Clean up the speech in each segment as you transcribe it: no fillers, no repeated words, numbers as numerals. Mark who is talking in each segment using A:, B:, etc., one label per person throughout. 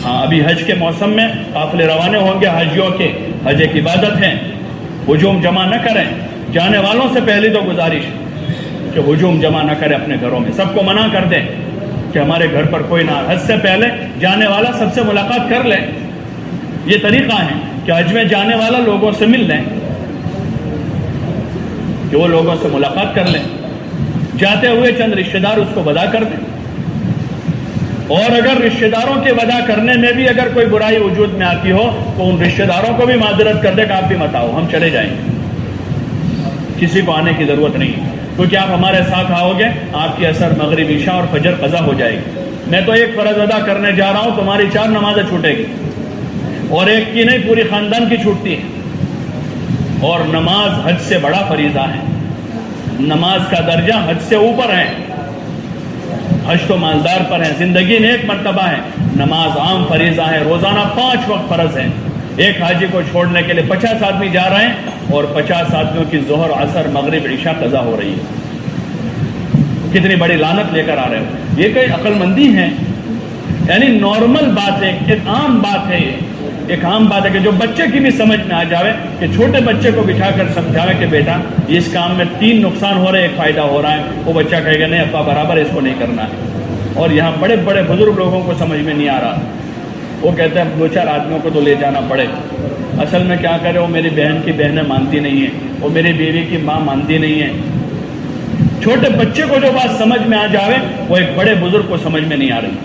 A: ہاں ابھی حج کے موسم میں قافلے روانہ ہوں گے حاجیوں کے، حج ایک عبادت ہے، ہجوم جمع نہ کریں۔ جانے والوں سے پہلی تو گزارش کہ ہجوم جمع نہ کریں اپنے گھروں میں، سب کو منع کر دیں کہ ہمارے گھر پر کوئی نہ، حج سے پہلے جانے والا سب سے ملاقات کر لیں۔ یہ طریقہ ہے کہ حج میں جانے والا لوگوں سے مل لیں، کہ وہ لوگوں سے ملاقات کر لیں، جاتے ہوئے چند رشتہ دار اس کو ودا کر دیں، اور اگر رشتہ داروں کے ودا کرنے میں بھی اگر کوئی برائی وجود میں آتی ہو تو ان رشتہ داروں کو بھی معذرت کر دے کہ آپ بھی مت آؤ، ہم چلے جائیں گے، کسی کو آنے کی ضرورت نہیں، کیونکہ آپ ہمارے ساتھ آؤ گے آپ کی عصر مغرب عشاء اور فجر قضا ہو جائے گی۔ میں تو ایک فرض ادا کرنے جا رہا ہوں، تمہاری 4 نمازیں چھوٹے گی، اور ایک کی نہیں پوری خاندان کی چھوٹتی ہے۔ اور نماز حج سے بڑا فریضہ ہے، نماز کا درجہ حج سے اوپر ہے۔ حج تو مالدار پر ہے، زندگی میں ایک مرتبہ ہے، نماز عام فریضہ ہے، روزانہ 5 وقت فرض ہے۔ ایک حاجی کو چھوڑنے کے لیے 50 آدمی جا رہے ہیں، اور 50 آدمیوں کی ظہر عصر مغرب عشاء قضا ہو رہی ہے۔ کتنی بڑی لعنت لے کر آ رہے ہو، یہ کوئی عقل مندی ہے؟ یعنی نارمل بات ہے، ایک عام بات ہے، یہ ایک عام بات ہے کہ جو بچے کی بھی سمجھ میں آ جاوے، کہ چھوٹے بچے کو بٹھا کر سمجھاوے کہ بیٹا اس کام میں 3 نقصان ہو رہے ہیں، ایک فائدہ ہو رہا ہے، وہ بچہ کہے گا نہیں ابا برابر اس کو نہیں کرنا ہے۔ اور یہاں بڑے بڑے بزرگ لوگوں کو سمجھ میں نہیں آ رہا، وہ کہتے ہیں 2-4 آدمیوں کو تو لے جانا پڑے، اصل میں کیا کرے، وہ میری بہن کی بہنیں مانتی نہیں ہیں، وہ میری بیوی کی ماں مانتی نہیں ہے۔ چھوٹے بچے کو جو بات سمجھ میں آ جاوے وہ ایک بڑے بزرگ کو سمجھ میں نہیں آ رہی۔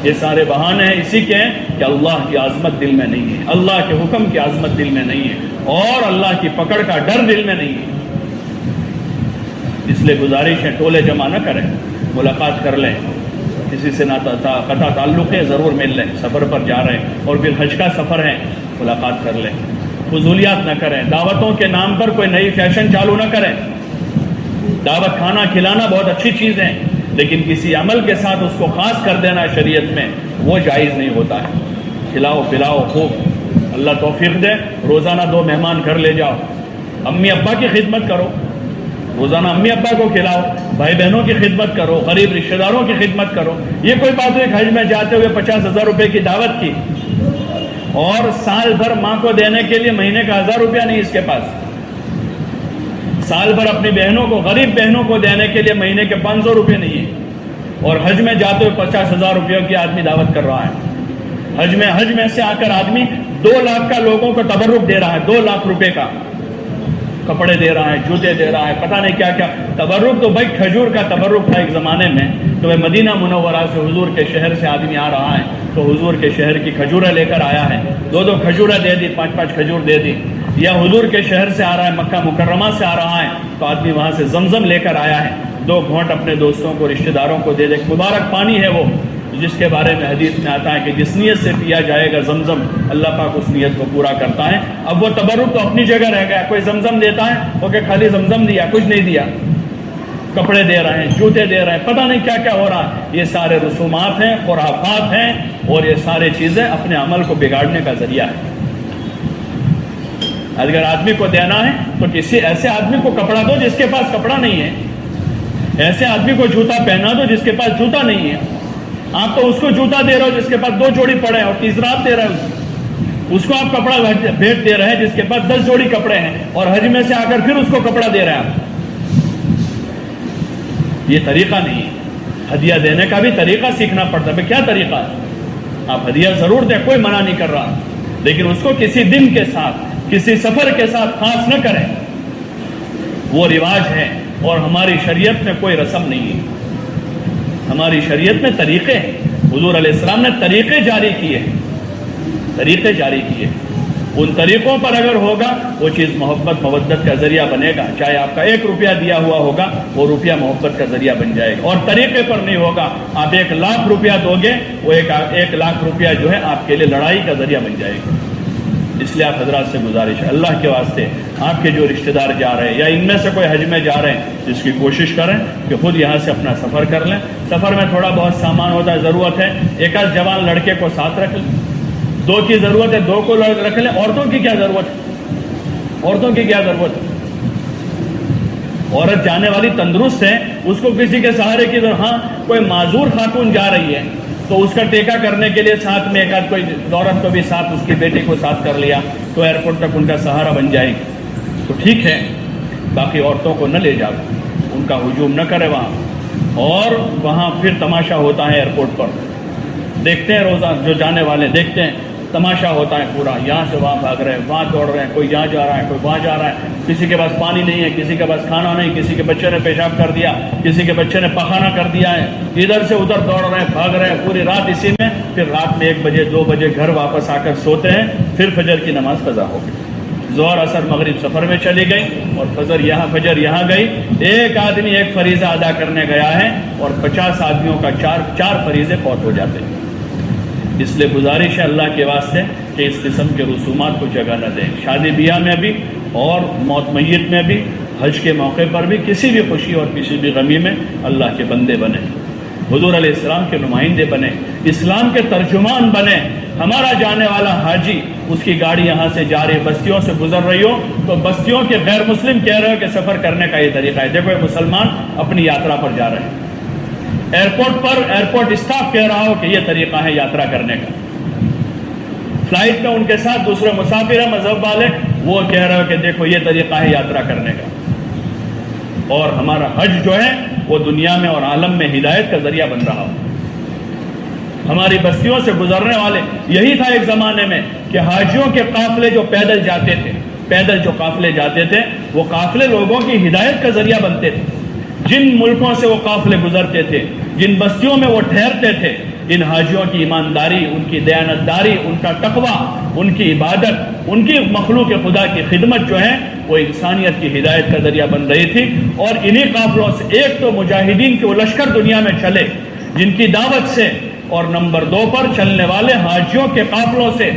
A: یہ سارے بہانے ہیں اسی کے ہیں کہ اللہ کی عظمت دل میں نہیں ہے، اللہ کے حکم کی عظمت دل میں نہیں ہے، اور اللہ کی پکڑ کا ڈر دل میں نہیں ہے۔ اس لیے گزارش ہے ٹولے جمع نہ کریں، ملاقات کر لیں، کسی سے نہ قطع تعلق ہے ضرور مل لیں، سفر پر جا رہے ہیں اور پھر حج کا سفر ہے، ملاقات کر لیں، فضولیات نہ کریں، دعوتوں کے نام پر کوئی نئی فیشن چالو نہ کریں۔ دعوت کھانا کھلانا بہت اچھی چیز ہے، لیکن کسی عمل کے ساتھ اس کو خاص کر دینا شریعت میں وہ جائز نہیں ہوتا ہے۔ کھلاؤ پلاؤ خوب، اللہ توفیق دے، روزانہ 2 مہمان گھر لے جاؤ، امی ابا کی خدمت کرو، روزانہ امی ابا کو کھلاؤ، بھائی بہنوں کی خدمت کرو، غریب رشتہ داروں کی خدمت کرو۔ یہ کوئی بات ہے حج میں جاتے ہوئے 50,000 روپے کی دعوت کی اور سال بھر ماں کو دینے کے لیے مہینے کا 1000 روپیہ نہیں اس کے پاس، سال بھر اپنی بہنوں کو، غریب بہنوں کو دینے کے لیے مہینے کے 500 روپے نہیں ہے، اور حج میں جاتے ہوئے 50,000 روپیوں کی آدمی دعوت کر رہا ہے۔ حج میں سے آ کر آدمی 2 لاکھ کا لوگوں کو تبرک دے رہا ہے، 2 لاکھ روپے کا، کپڑے دے رہا ہے، جوتے دے رہا ہے، پتہ نہیں کیا کیا تبرک۔ تو بھائی کھجور کا تبرک تھا ایک زمانے میں، تو وہ مدینہ منورہ سے حضور کے شہر سے آدمی آ رہا ہے تو حضور کے شہر کی کھجوریں لے کر آیا ہے، 2 کھجوریں دے دی، 5 کھجور دے دی۔ یا حضور کے شہر سے آ رہا ہے، مکہ مکرمہ سے آ رہا ہے تو آدمی وہاں سے زمزم لے کر آیا ہے، 2 گھونٹ اپنے دوستوں کو رشتہ داروں کو دے دے، مبارک پانی ہے وہ، جس کے بارے میں حدیث میں آتا ہے کہ جس نیت سے پیا جائے گا زمزم اللہ پاک اس نیت کو پورا کرتا ہے۔ اب وہ تبرک تو اپنی جگہ رہ گیا، کوئی زمزم دیتا ہے وہ کہ خالی زمزم دیا، کچھ نہیں دیا، کپڑے دے رہے ہیں، جوتے دے رہے ہیں، پتہ نہیں کیا کیا ہو رہا ہے۔ یہ سارے رسومات ہیں، خرافات ہیں، اور یہ سارے چیزیں اپنے عمل کو بگاڑنے کا ذریعہ ہے۔ اگر آدمی کو دینا ہے تو کسی ایسے آدمی کو کپڑا دو جس کے پاس کپڑا نہیں ہے، ایسے آدمی کو جوتا پہنا دو جس کے پاس جوتا نہیں ہے۔ آپ تو اس کو جوتا دے رہے ہو جس کے پاس 2 جوڑی پڑے ہیں اور تیسرا آپ دے رہے ہو، اس کو آپ کپڑا بھیٹ دے رہے ہیں جس کے پاس 10 جوڑی کپڑے ہیں، اور حج میں سے آ کر پھر اس کو کپڑا دے رہے ہیں آپ۔ یہ طریقہ نہیں ہے، ہدیہ دینے کا بھی طریقہ سیکھنا پڑتا ہے۔ کیا طریقہ ہے؟ آپ ہدیہ ضرور دیں، کوئی منع نہیں کر رہا، لیکن اس کو کسی دن کے ساتھ، کسی سفر کے ساتھ خاص نہ کریں، وہ رواج ہے، اور ہماری شریعت میں کوئی رسم نہیں ہے، ہماری شریعت میں طریقے ہیں، حضور علیہ السلام نے طریقے جاری کیے، طریقے جاری کیے، ان طریقوں پر اگر ہوگا وہ چیز محبت مودت کا ذریعہ بنے گا، چاہے آپ کا 1 روپیہ دیا ہوا ہوگا وہ روپیہ محبت کا ذریعہ بن جائے گا، اور طریقے پر نہیں ہوگا، آپ 1 لاکھ روپیہ دو گے وہ 1 لاکھ روپیہ جو ہے آپ کے لیے لڑائی کا ذریعہ بن جائے گا۔ اس لیے آپ حضرات سے گزارش ہے، اللہ کے واسطے آپ کے جو رشتہ دار جا رہے ہیں یا ان میں سے کوئی حج میں جا رہے ہیں، اس کی کوشش کریں کہ خود یہاں سے اپنا سفر کر لیں۔ سفر میں تھوڑا بہت سامان ہوتا ہے، ضرورت ہے 1 آدھ جوان لڑکے کو ساتھ رکھ لیں، 2 کی ضرورت ہے 2 کو رکھ لیں، عورتوں کی کیا ضرورت ہے؟ عورتوں کی کیا ضرورت ہے؟ عورت جانے والی تندرست ہے، اس کو کسی کے سہارے کی ضرورت، ہاں کوئی معذور خاتون جا رہی ہے تو اس کا ٹیکہ کرنے کے لیے ساتھ میں ایک آدھ کوئی عورت کو بھی ساتھ، اس کی بیٹی کو ساتھ کر لیا تو ایئرپورٹ تک ان کا سہارا بن جائے گی، تو ٹھیک ہے۔ باقی عورتوں کو نہ لے جاؤ، ان کا ہجوم نہ کرے وہاں، اور وہاں پھر تماشا ہوتا ہے ایئرپورٹ پر، دیکھتے ہیں روزہ جو جانے والے دیکھتے ہیں، تماشا ہوتا ہے پورا، یہاں سے وہاں بھاگ رہے ہیں، وہاں دوڑ رہے ہیں، کوئی یہاں جا رہا ہے، کوئی وہاں جا رہا ہے، کسی کے پاس پانی نہیں ہے، کسی کے پاس کھانا نہیں، کسی کے بچے نے پیشاب کر دیا، کسی کے بچے نے پخانہ کر دیا ہے، ادھر سے ادھر دوڑ رہے ہیں، بھاگ رہے ہیں پوری رات اسی میں، پھر رات میں 1 بجے 2 بجے گھر واپس آ کر سوتے ہیں، پھر فجر کی نماز قضا ہو گئی، ظہر عصر مغرب سفر میں چلی گئی اور فجر یہاں گئی، ایک آدمی ایک فریضہ ادا کرنے گیا ہے اور 50 آدمیوں کا چار فریضے فوت ہو جاتے ہیں۔ اس لیے گزارش ہے اللہ کے واسطے کہ اس قسم کے رسومات کو جگہ نہ دیں، شادی بیاہ میں بھی اور موت میت میں بھی، حج کے موقع پر بھی، کسی بھی خوشی اور کسی بھی غمی میں اللہ کے بندے بنے، حضور علیہ السلام کے نمائندے بنے، اسلام کے ترجمان بنے۔ ہمارا جانے والا حاجی، اس کی گاڑی یہاں سے جا رہی، بستیوں سے گزر رہی ہو تو بستیوں کے غیر مسلم کہہ رہے ہو کہ سفر کرنے کا یہ طریقہ ہے، دیکھو یہ مسلمان اپنی یاترا پر جا رہے ہیں، ایئرپورٹ اسٹاف کہہ رہا ہو کہ یہ طریقہ ہے یاترا کرنے کا، فلائٹ میں ان کے ساتھ دوسرے مسافر ہیں مذہب والے، وہ کہہ رہے ہو کہ دیکھو یہ طریقہ ہے یاترا کرنے کا۔ اور ہمارا حج جو ہے وہ دنیا میں اور عالم میں ہدایت کا ذریعہ بن رہا ہو۔ ہماری بستیوں سے گزرنے والے، یہی تھا ایک زمانے میں کہ حاجیوں کے قافلے جو پیدل جاتے تھے وہ قافلے لوگوں کی ہدایت کا ذریعہ بنتے تھے۔ جن ملکوں سے وہ قافلے گزرتے تھے، جن بستیوں میں وہ ٹھہرتے تھے، ان حاجیوں کی ایمانداری، ان کی دیانتداری، ان کا تقویٰ، ان کی عبادت، ان کی مخلوق خدا کی خدمت جو ہے وہ انسانیت کی ہدایت کا ذریعہ بن رہی تھی۔ اور انہی قافلوں سے ایک تو مجاہدین کے وہ لشکر دنیا میں چلے جن کی دعوت سے، اور نمبر 2 پر چلنے والے حاجیوں کے قافلوں سے،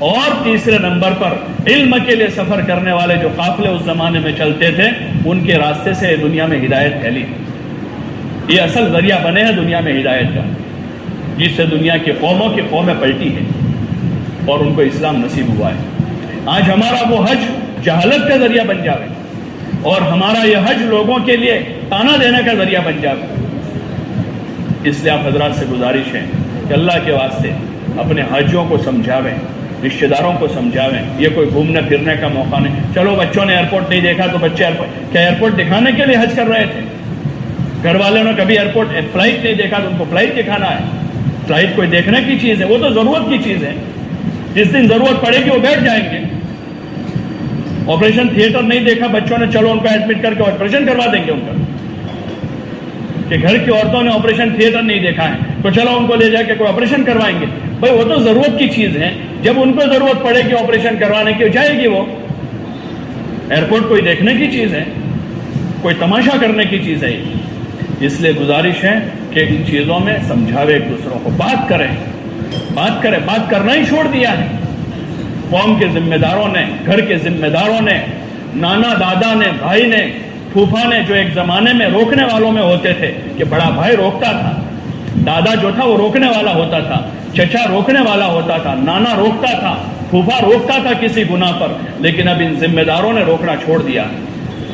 A: اور تیسرے نمبر پر علم کے لیے سفر کرنے والے جو قافلے اس زمانے میں چلتے تھے، ان کے راستے سے دنیا میں ہدایت پھیلی۔ یہ اصل ذریعہ بنے ہیں دنیا میں ہدایت کا، جس سے دنیا کی قومیں پلٹی ہیں اور ان کو اسلام نصیب ہوا ہے۔ آج ہمارا وہ حج جہالت کا ذریعہ بن جاوے، اور ہمارا یہ حج لوگوں کے لیے تانا دینے کا ذریعہ بن جاوے۔ اس لیے آپ حضرات سے گزارش ہے کہ اللہ کے واسطے اپنے حاجیوں کو سمجھاویں، رشتہ داروں کو سمجھاویں، یہ کوئی گھومنے پھرنے کا موقع نہیں۔ چلو بچوں نے ایئرپورٹ نہیں دیکھا تو بچے ایئرپورٹ دکھانے کے لیے حج کر رہے تھے، گھر والوں نے کبھی فلائٹ نہیں دیکھا تو ان کو فلائٹ دکھانا ہے۔ فلائٹ کوئی دیکھنے کی چیز ہے، وہ تو ضرورت کی چیز ہے، جس دن ضرورت پڑے گی وہ بیٹھ جائیں گے۔ آپریشن تھیٹر نہیں دیکھا بچوں نے، چلو ان کو ایڈمٹ کر کے آپریشن کروا دیں گے ان کا، کہ گھر کی عورتوں نے آپریشن تھیٹر نہیں دیکھا ہے تو چلو ان کو لے جا کے کوئی آپریشن کروائیں گے۔ بھائی وہ تو ضرورت کی چیز ہے، جب ان کو ضرورت پڑے گی آپریشن کروانے کی جائے گی وہ۔ ایئرپورٹ کوئی دیکھنے کی چیز ہے، کوئی تماشا کرنے کی چیز ہے۔ اس لیے گزارش ہے کہ ان چیزوں میں سمجھاوے، ایک دوسروں کو بات کرنا ہی چھوڑ دیا ہے۔ قوم کے ذمہ داروں نے، گھر کے ذمہ داروں نے، نانا دادا نے، بھائی نے، پھوپھا نے، جو ایک زمانے میں روکنے والوں میں ہوتے تھے کہ بڑا بھائی روکتا تھا، دادا جو تھا وہ روکنے والا ہوتا تھا، چچا روکنے والا ہوتا تھا، نانا روکتا تھا، پھوپھا روکتا تھا کسی گناہ پر، لیکن اب ان ذمہ داروں نے روکنا چھوڑ دیا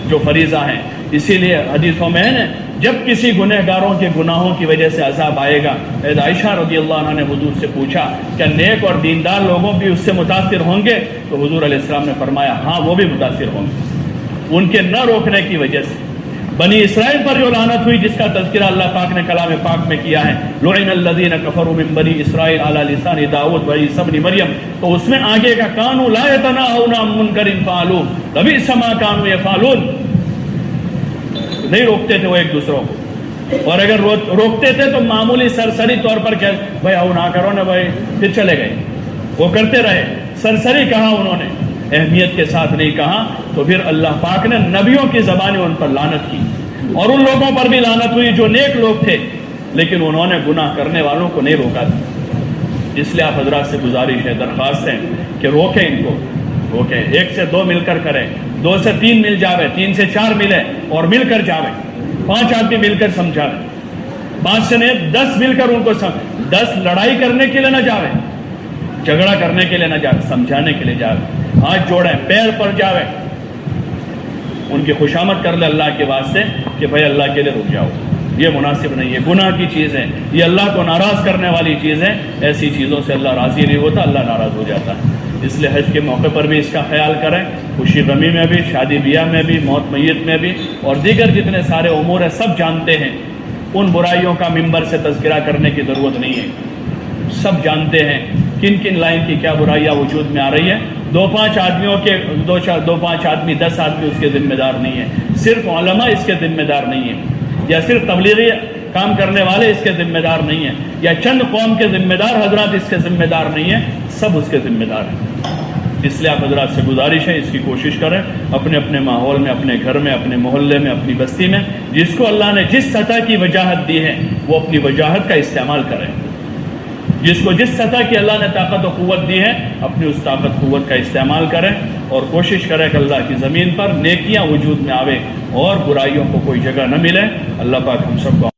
A: جو فریضہ ہیں۔ اسی لیے حدیثوں میں ہے نا، جب کسی گنہگاروں کے گناہوں کی وجہ سے عذاب آئے گا، عائشہ رضی اللہ عنہ نے حضور سے پوچھا کہ نیک اور دیندار لوگوں بھی اس سے متاثر ہوں گے؟ تو حضور علیہ السلام نے فرمایا ہاں، وہ بھی متاثر ہوں گے، ان کے نہ روکنے کی وجہ سے۔ بنی اسرائیل پر جو لعنت ہوئی، جس کا تذکرہ اللہ پاک نے کلام پاک میں کیا ہے، لعن الذین کفروا من بنی اسرائیل علی لسان داؤد و عیسی ابن مریم، تو اس میں آگے کا کانوا لا یتناہون عن منکر فعلوہ لبئس ما کانوا یفعلون، نہیں روکتے تھے وہ ایک دوسروں کو، اور اگر روکتے تھے تو معمولی سرسری طور پر کہ بھائی آؤ نہ کرو نا بھائی، پھر چلے گئے، وہ کرتے رہے، سرسری کہا انہوں نے، اہمیت کے ساتھ نہیں کہا۔ تو پھر اللہ پاک نے نبیوں کی زبانیں ان پر لعنت کی، اور ان لوگوں پر بھی لعنت ہوئی جو نیک لوگ تھے، لیکن انہوں نے گناہ کرنے والوں کو نہیں روکا تھا۔ اس لیے آپ حضرات سے گزارش ہے، درخواست ہے کہ روکیں، ان کو روکیں، 1 سے 2 مل کر کریں، 2 سے 3 مل جاوے، 3 سے 4 ملے اور مل کر جاوے، 5 آدمی مل کر سمجھاوے، 5 سے نہیں 10 مل کر ان کو 10 لڑائی کرنے کے لیے نہ جاوے، جھگڑا کرنے کے لیے نہ جاوے، سمجھانے کے لیے جاوے، ہاتھ جوڑیں، پیر پر جاوے، ان کی خوشامد کر لے اللہ کے واسطے کہ بھائی اللہ کے لیے رک جاؤ، یہ مناسب نہیں ہے، گناہ کی چیز ہے، یہ اللہ کو ناراض کرنے والی چیز ہے، ایسی چیزوں سے اللہ راضی نہیں ہوتا، اللہ ناراض ہو جاتا ہے۔ اس لیے حج کے موقع پر بھی اس کا خیال کریں، خوشی غمی میں بھی، شادی بیاہ میں بھی، موت میت میں بھی، اور دیگر جتنے سارے امور ہیں سب جانتے ہیں، ان برائیوں کا ممبر سے تذکرہ کرنے کی ضرورت نہیں ہے، سب جانتے ہیں کن کن لائن کی کیا برائیاں وجود میں آ رہی ہے۔ دو پانچ آدمی 10 آدمی اس کے ذمہ دار نہیں ہیں، صرف علماء اس کے ذمہ دار نہیں ہیں، یا صرف تبلیغی کام کرنے والے اس کے ذمہ دار نہیں ہیں، یا چند قوم کے ذمہ دار حضرات اس کے ذمہ دار نہیں ہیں، سب اس کے ذمہ دار ہیں۔ اس لیے آپ حضرات سے گزارش ہے، اس کی کوشش کریں اپنے اپنے ماحول میں، اپنے گھر میں، اپنے محلے میں، اپنی بستی میں، جس کو اللہ نے جس سطح کی وجاہت دی ہے وہ اپنی وجاہت کا استعمال کریں، جس کو جس سطح کی اللہ نے طاقت و قوت دی ہے اپنی اس طاقت قوت کا استعمال کریں، اور کوشش کریں کہ اللہ کی زمین پر نیکیاں وجود میں آوے اور برائیوں کو کوئی جگہ نہ ملے۔ اللہ پاک ہم سب کو